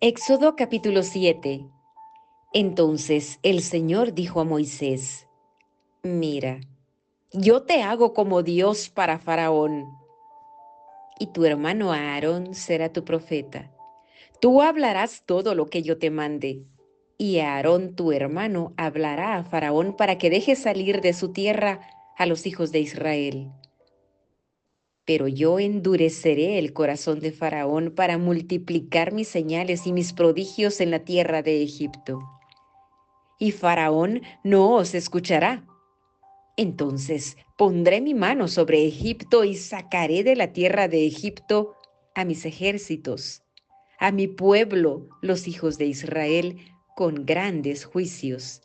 Éxodo capítulo 7. Entonces el Señor dijo a Moisés: Mira, yo te hago como Dios para Faraón, y tu hermano Aarón será tu profeta. Tú hablarás todo lo que yo te mande, y Aarón tu hermano hablará a Faraón para que deje salir de su tierra a los hijos de Israel. Pero yo endureceré el corazón de Faraón para multiplicar mis señales y mis prodigios en la tierra de Egipto. Y Faraón no os escuchará. Entonces pondré mi mano sobre Egipto y sacaré de la tierra de Egipto a mis ejércitos, a mi pueblo, los hijos de Israel, con grandes juicios.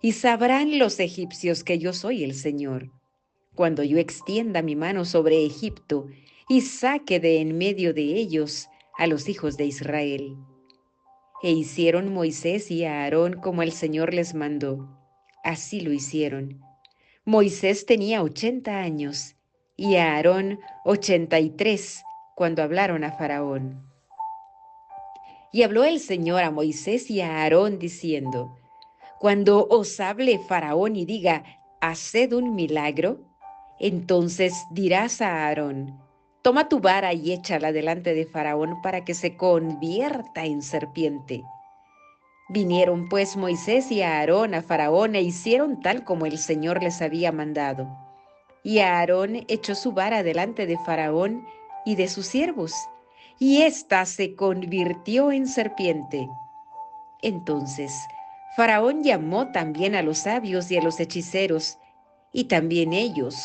Y sabrán los egipcios que yo soy el Señor, cuando yo extienda mi mano sobre Egipto y saque de en medio de ellos a los hijos de Israel. E hicieron Moisés y Aarón como el Señor les mandó. Así lo hicieron. Moisés tenía 80 años y Aarón 83 cuando hablaron a Faraón. Y habló el Señor a Moisés y a Aarón diciendo: Cuando os hable Faraón y diga: haced un milagro, entonces dirás a Aarón: toma tu vara y échala delante de Faraón para que se convierta en serpiente. Vinieron pues Moisés y Aarón a Faraón e hicieron tal como el Señor les había mandado. Y Aarón echó su vara delante de Faraón y de sus siervos, y ésta se convirtió en serpiente. Entonces Faraón llamó también a los sabios y a los hechiceros, y también ellos,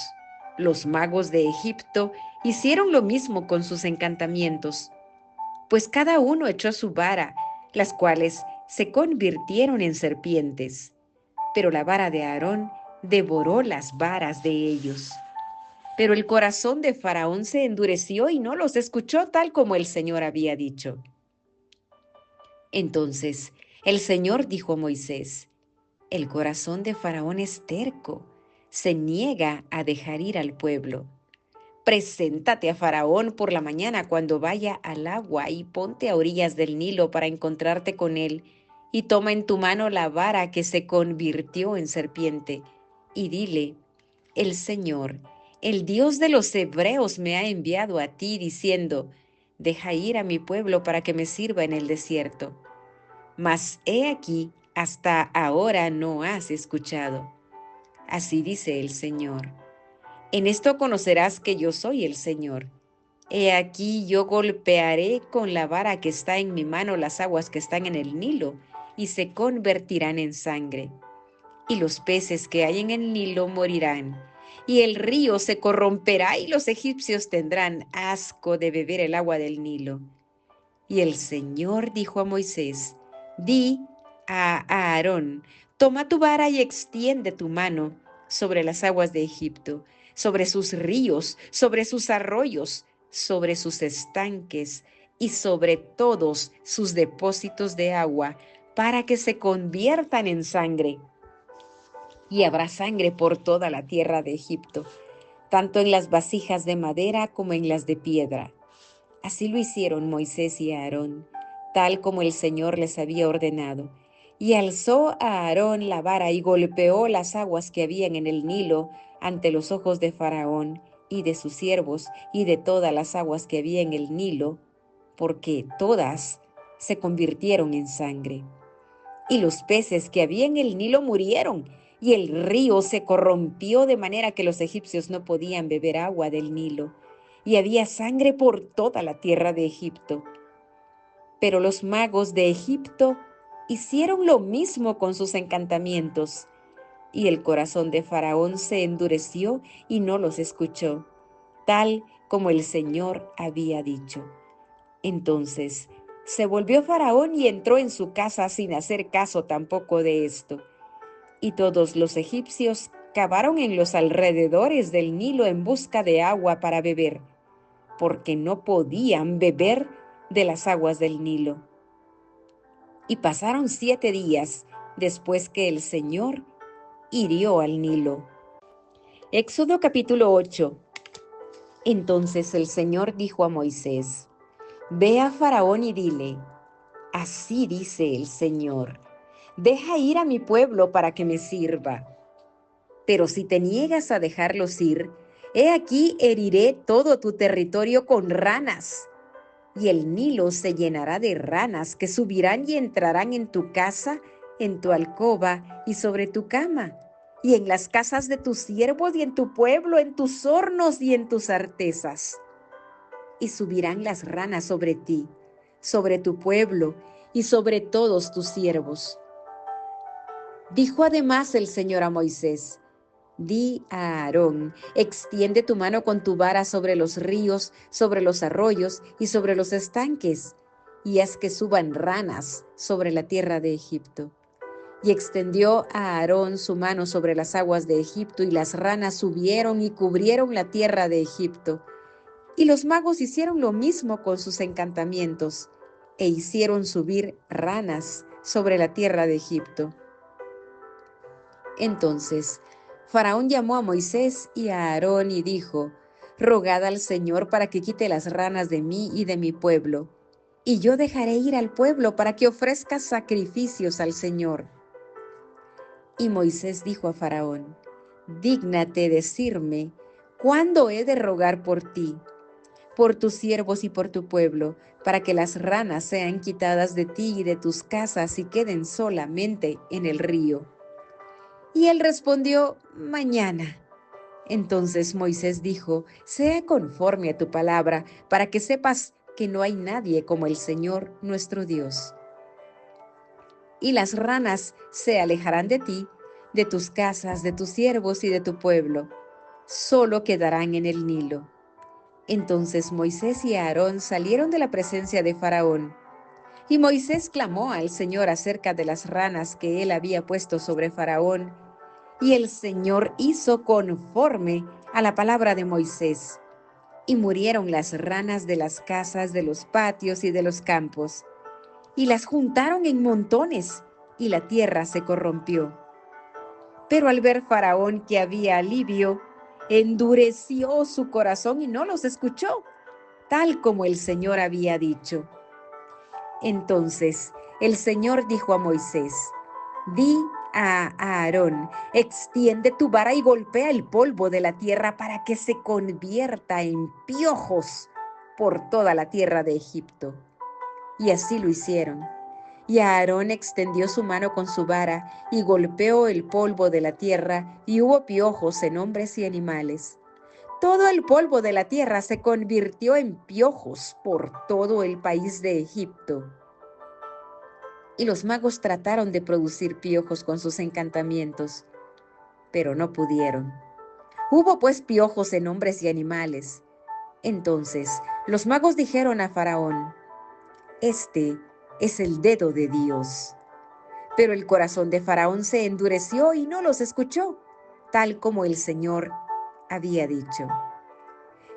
los magos de Egipto, hicieron lo mismo con sus encantamientos, pues cada uno echó su vara, las cuales se convirtieron en serpientes. Pero la vara de Aarón devoró las varas de ellos. Pero el corazón de Faraón se endureció y no los escuchó tal como el Señor había dicho. Entonces el Señor dijo a Moisés: el corazón de Faraón es terco, se niega a dejar ir al pueblo. Preséntate a Faraón por la mañana cuando vaya al agua y ponte a orillas del Nilo para encontrarte con él, y toma en tu mano la vara que se convirtió en serpiente, y dile: el Señor, el Dios de los hebreos, me ha enviado a ti diciendo: deja ir a mi pueblo para que me sirva en el desierto. Mas he aquí, hasta ahora no has escuchado. Así dice el Señor: en esto conocerás que yo soy el Señor. He aquí yo golpearé con la vara que está en mi mano las aguas que están en el Nilo, y se convertirán en sangre. Y los peces que hay en el Nilo morirán, y el río se corromperá, y los egipcios tendrán asco de beber el agua del Nilo. Y el Señor dijo a Moisés: di a Aarón: toma tu vara y extiende tu mano sobre las aguas de Egipto, sobre sus ríos, sobre sus arroyos, sobre sus estanques y sobre todos sus depósitos de agua, para que se conviertan en sangre. Y habrá sangre por toda la tierra de Egipto, tanto en las vasijas de madera como en las de piedra. Así lo hicieron Moisés y Aarón, tal como el Señor les había ordenado. Y alzó a Aarón la vara y golpeó las aguas que habían en el Nilo ante los ojos de Faraón y de sus siervos y de todas las aguas que había en el Nilo, porque todas se convirtieron en sangre. Y los peces que había en el Nilo murieron, y el río se corrompió de manera que los egipcios no podían beber agua del Nilo, y había sangre por toda la tierra de Egipto. Pero los magos de Egipto hicieron lo mismo con sus encantamientos, y el corazón de Faraón se endureció y no los escuchó, tal como el Señor había dicho. Entonces se volvió Faraón y entró en su casa sin hacer caso tampoco de esto. Y todos los egipcios cavaron en los alrededores del Nilo en busca de agua para beber, porque no podían beber de las aguas del Nilo. Y pasaron 7 días después que el Señor hirió al Nilo. Éxodo capítulo 8. Entonces el Señor dijo a Moisés: ve a Faraón y dile: Así dice el Señor: deja ir a mi pueblo para que me sirva. Pero si te niegas a dejarlos ir, he aquí heriré todo tu territorio con ranas, y el Nilo se llenará de ranas que subirán y entrarán en tu casa, en tu alcoba y sobre tu cama, y en las casas de tus siervos y en tu pueblo, en tus hornos y en tus artesas. Y subirán las ranas sobre ti, sobre tu pueblo y sobre todos tus siervos. Dijo además el Señor a Moisés: di a Aarón: extiende tu mano con tu vara sobre los ríos, sobre los arroyos y sobre los estanques, y haz que suban ranas sobre la tierra de Egipto. Y extendió a Aarón su mano sobre las aguas de Egipto, y las ranas subieron y cubrieron la tierra de Egipto. Y los magos hicieron lo mismo con sus encantamientos, e hicieron subir ranas sobre la tierra de Egipto. Entonces Faraón llamó a Moisés y a Aarón y dijo: rogad al Señor para que quite las ranas de mí y de mi pueblo, y yo dejaré ir al pueblo para que ofrezca sacrificios al Señor. Y Moisés dijo a Faraón: dígnate decirme cuándo he de rogar por ti, por tus siervos y por tu pueblo, para que las ranas sean quitadas de ti y de tus casas y queden solamente en el río. Y él respondió: mañana. Entonces Moisés dijo: sea conforme a tu palabra, para que sepas que no hay nadie como el Señor nuestro Dios. Y las ranas se alejarán de ti, de tus casas, de tus siervos y de tu pueblo, solo quedarán en el Nilo. Entonces Moisés y Aarón salieron de la presencia de Faraón. Y Moisés clamó al Señor acerca de las ranas que él había puesto sobre Faraón, y el Señor hizo conforme a la palabra de Moisés. Y murieron las ranas de las casas, de los patios y de los campos, y las juntaron en montones, y la tierra se corrompió. Pero al ver Faraón que había alivio, endureció su corazón y no los escuchó, tal como el Señor había dicho. Entonces el Señor dijo a Moisés: di a Aarón: extiende tu vara y golpea el polvo de la tierra para que se convierta en piojos por toda la tierra de Egipto. Y así lo hicieron. Y Aarón extendió su mano con su vara y golpeó el polvo de la tierra, y hubo piojos en hombres y animales. Todo el polvo de la tierra se convirtió en piojos por todo el país de Egipto. Y los magos trataron de producir piojos con sus encantamientos, pero no pudieron. Hubo pues piojos en hombres y animales. Entonces los magos dijeron a Faraón: este es el dedo de Dios. Pero el corazón de Faraón se endureció y no los escuchó, tal como el Señor había dicho.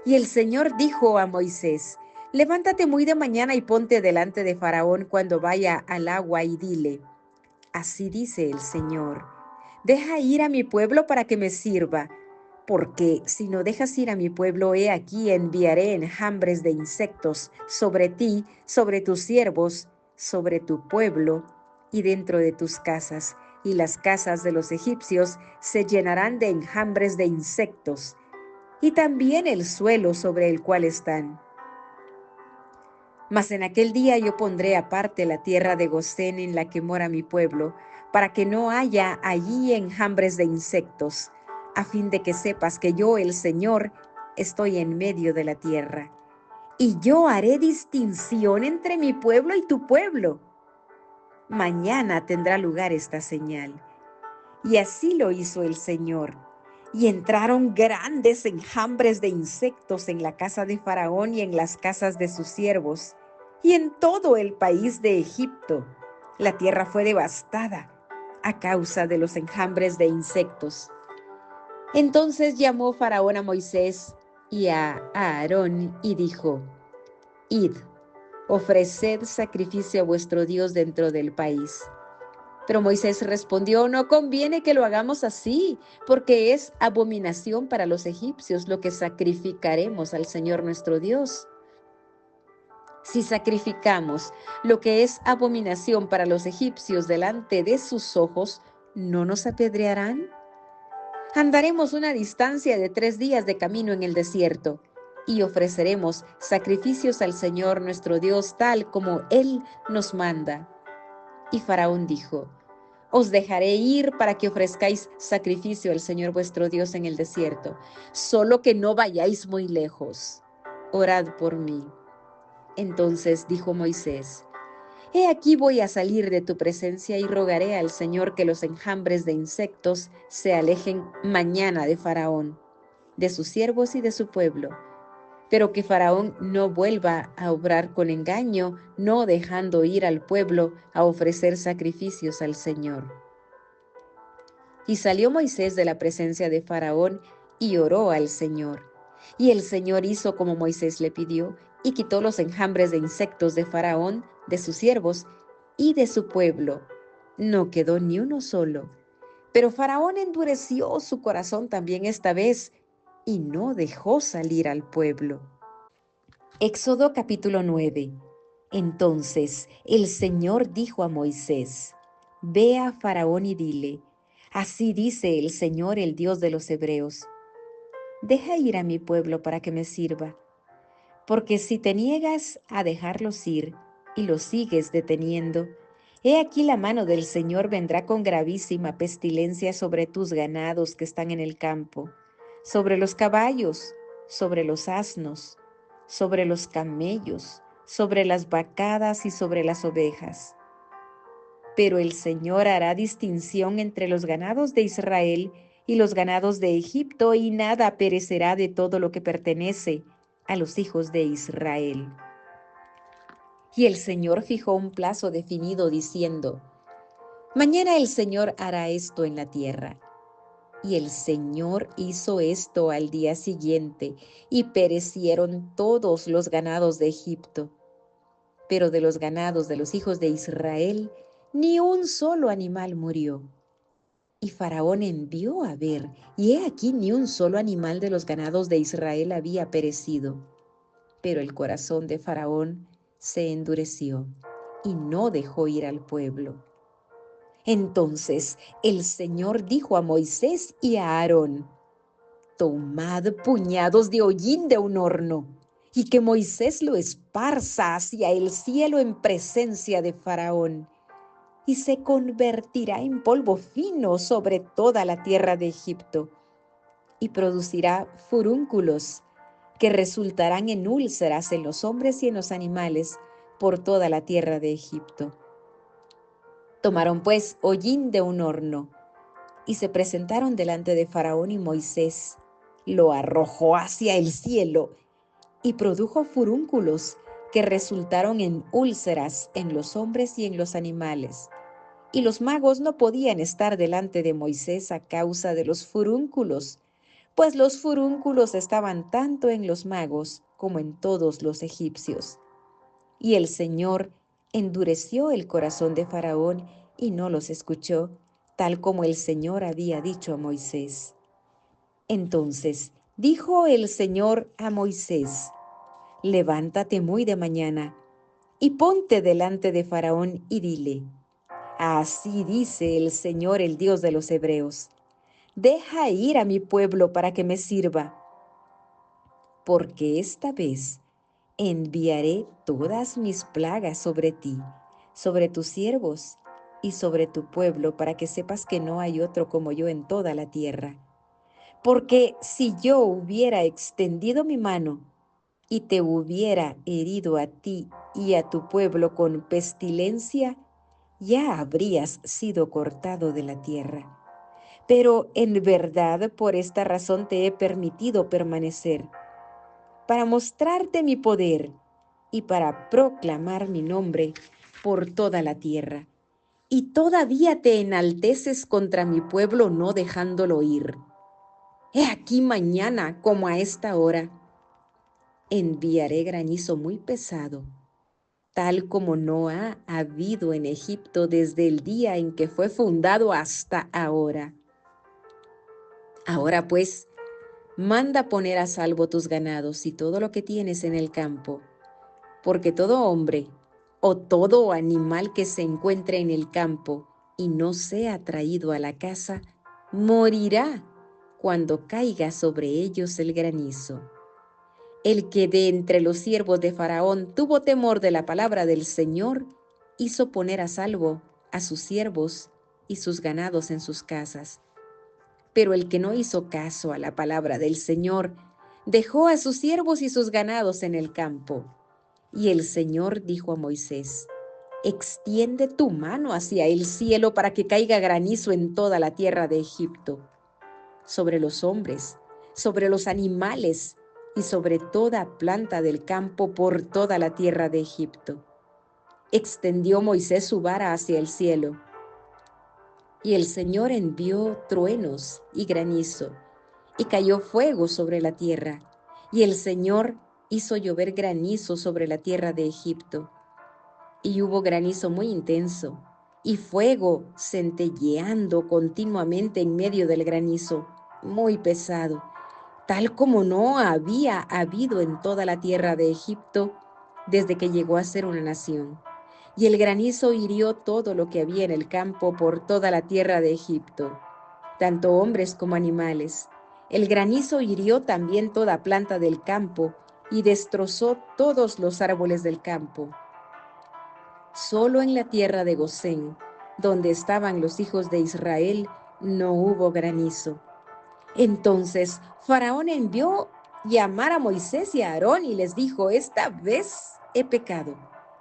Y el Señor dijo a Moisés: levántate muy de mañana y ponte delante de Faraón cuando vaya al agua y dile: así dice el Señor, deja ir a mi pueblo para que me sirva, porque si no dejas ir a mi pueblo, he aquí enviaré enjambres de insectos sobre ti, sobre tus siervos, sobre tu pueblo y dentro de tus casas, y las casas de los egipcios se llenarán de enjambres de insectos, y también el suelo sobre el cual están. Mas en aquel día yo pondré aparte la tierra de Gosén en la que mora mi pueblo, para que no haya allí enjambres de insectos, a fin de que sepas que yo, el Señor, estoy en medio de la tierra. Y yo haré distinción entre mi pueblo y tu pueblo. Mañana tendrá lugar esta señal. Y así lo hizo el Señor. Y entraron grandes enjambres de insectos en la casa de Faraón y en las casas de sus siervos, y en todo el país de Egipto. La tierra fue devastada a causa de los enjambres de insectos. Entonces llamó Faraón a Moisés y a Aarón y dijo: id, ofreced sacrificio a vuestro Dios dentro del país. Pero Moisés respondió: no conviene que lo hagamos así, porque es abominación para los egipcios lo que sacrificaremos al Señor nuestro Dios. Si sacrificamos lo que es abominación para los egipcios delante de sus ojos, ¿no nos apedrearán? Andaremos una distancia de 3 días de camino en el desierto y ofreceremos sacrificios al Señor nuestro Dios tal como Él nos manda. Y Faraón dijo: Os dejaré ir para que ofrezcáis sacrificio al Señor vuestro Dios en el desierto, solo que no vayáis muy lejos. Orad por mí. Entonces dijo Moisés: He aquí voy a salir de tu presencia y rogaré al Señor que los enjambres de insectos se alejen mañana de Faraón, de sus siervos y de su pueblo, pero que Faraón no vuelva a obrar con engaño, no dejando ir al pueblo a ofrecer sacrificios al Señor. Y salió Moisés de la presencia de Faraón y oró al Señor. Y el Señor hizo como Moisés le pidió, y quitó los enjambres de insectos de Faraón, de sus siervos y de su pueblo. No quedó ni uno solo. Pero Faraón endureció su corazón también esta vez, y no dejó salir al pueblo. Éxodo capítulo 9. Entonces el Señor dijo a Moisés: Ve a Faraón y dile: Así dice el Señor, el Dios de los hebreos: Deja ir a mi pueblo para que me sirva, porque si te niegas a dejarlos ir y los sigues deteniendo, he aquí la mano del Señor vendrá con gravísima pestilencia sobre tus ganados que están en el campo, sobre los caballos, sobre los asnos, sobre los camellos, sobre las vacadas y sobre las ovejas. Pero el Señor hará distinción entre los ganados de Israel y los ganados de Egipto, y nada perecerá de todo lo que pertenece a los hijos de Israel. Y el Señor fijó un plazo definido diciendo: Mañana el Señor hará esto en la tierra. Y el Señor hizo esto al día siguiente, y perecieron todos los ganados de Egipto. Pero de los ganados de los hijos de Israel, ni un solo animal murió. Y Faraón envió a ver, y he aquí ni un solo animal de los ganados de Israel había perecido. Pero el corazón de Faraón se endureció y no dejó ir al pueblo. Entonces el Señor dijo a Moisés y a Aarón: Tomad puñados de hollín de un horno, y que Moisés lo esparza hacia el cielo en presencia de Faraón, y se convertirá en polvo fino sobre toda la tierra de Egipto, y producirá furúnculos que resultarán en úlceras en los hombres y en los animales por toda la tierra de Egipto. Tomaron pues hollín de un horno y se presentaron delante de Faraón, y Moisés lo arrojó hacia el cielo y produjo furúnculos que resultaron en úlceras en los hombres y en los animales. Y los magos no podían estar delante de Moisés a causa de los furúnculos, pues los furúnculos estaban tanto en los magos como en todos los egipcios. Y el Señor endureció el corazón de Faraón y no los escuchó, tal como el Señor había dicho a Moisés. Entonces dijo el Señor a Moisés: Levántate muy de mañana y ponte delante de Faraón y dile: Así dice el Señor, el Dios de los hebreos: Deja ir a mi pueblo para que me sirva, porque esta vez enviaré todas mis plagas sobre ti, sobre tus siervos y sobre tu pueblo, para que sepas que no hay otro como yo en toda la tierra. Porque si yo hubiera extendido mi mano y te hubiera herido a ti y a tu pueblo con pestilencia, ya habrías sido cortado de la tierra. Pero en verdad por esta razón te he permitido permanecer, para mostrarte mi poder y para proclamar mi nombre por toda la tierra. Y todavía te enalteces contra mi pueblo, no dejándolo ir. He aquí mañana, como a esta hora, enviaré granizo muy pesado, tal como no ha habido en Egipto desde el día en que fue fundado hasta ahora. Ahora pues, manda poner a salvo tus ganados y todo lo que tienes en el campo, porque todo hombre o todo animal que se encuentre en el campo y no sea traído a la casa, morirá cuando caiga sobre ellos el granizo. El que de entre los siervos de Faraón tuvo temor de la palabra del Señor, hizo poner a salvo a sus siervos y sus ganados en sus casas. Pero el que no hizo caso a la palabra del Señor, dejó a sus siervos y sus ganados en el campo. Y el Señor dijo a Moisés: extiende tu mano hacia el cielo para que caiga granizo en toda la tierra de Egipto, sobre los hombres, sobre los animales y sobre toda planta del campo por toda la tierra de Egipto. Extendió Moisés su vara hacia el cielo, y el Señor envió truenos y granizo, y cayó fuego sobre la tierra, y el Señor hizo llover granizo sobre la tierra de Egipto. Y hubo granizo muy intenso, y fuego centelleando continuamente en medio del granizo, muy pesado, tal como no había habido en toda la tierra de Egipto desde que llegó a ser una nación. Y el granizo hirió todo lo que había en el campo por toda la tierra de Egipto, tanto hombres como animales. El granizo hirió también toda planta del campo y destrozó todos los árboles del campo. Solo en la tierra de Gosén, donde estaban los hijos de Israel, no hubo granizo. Entonces Faraón envió llamar a Moisés y a Aarón y les dijo: esta vez he pecado.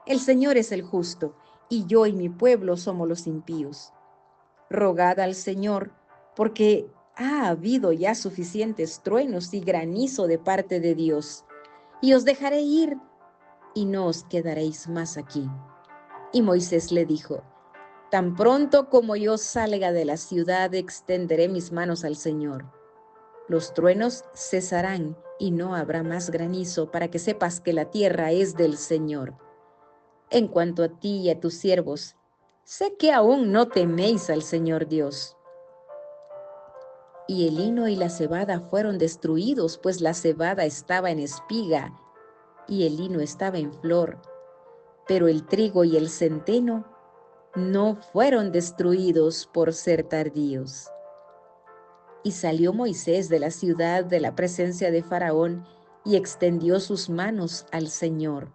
El Señor es el justo, y yo y mi pueblo somos los impíos. Rogad al Señor, porque ha habido ya suficientes truenos y granizo de parte de Dios, y os dejaré ir, y no os quedaréis más aquí. Y Moisés le dijo: tan pronto como yo salga de la ciudad, extenderé mis manos al Señor. Los truenos cesarán y no habrá más granizo, para que sepas que la tierra es del Señor. En cuanto a ti y a tus siervos, sé que aún no teméis al Señor Dios. Y el lino y la cebada fueron destruidos, pues la cebada estaba en espiga y el lino estaba en flor, pero el trigo y el centeno no fueron destruidos por ser tardíos. Y salió Moisés de la ciudad de la presencia de Faraón y extendió sus manos al Señor.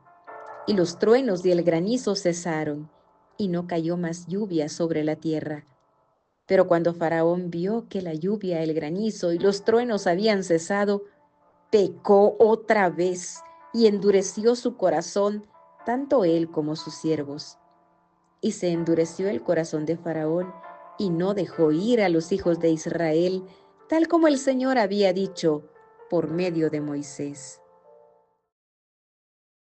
Y los truenos y el granizo cesaron, y no cayó más lluvia sobre la tierra. Pero cuando Faraón vio que la lluvia, el granizo y los truenos habían cesado, pecó otra vez y endureció su corazón, tanto él como sus siervos. Y se endureció el corazón de Faraón y no dejó ir a los hijos de Israel, tal como el Señor había dicho por medio de Moisés.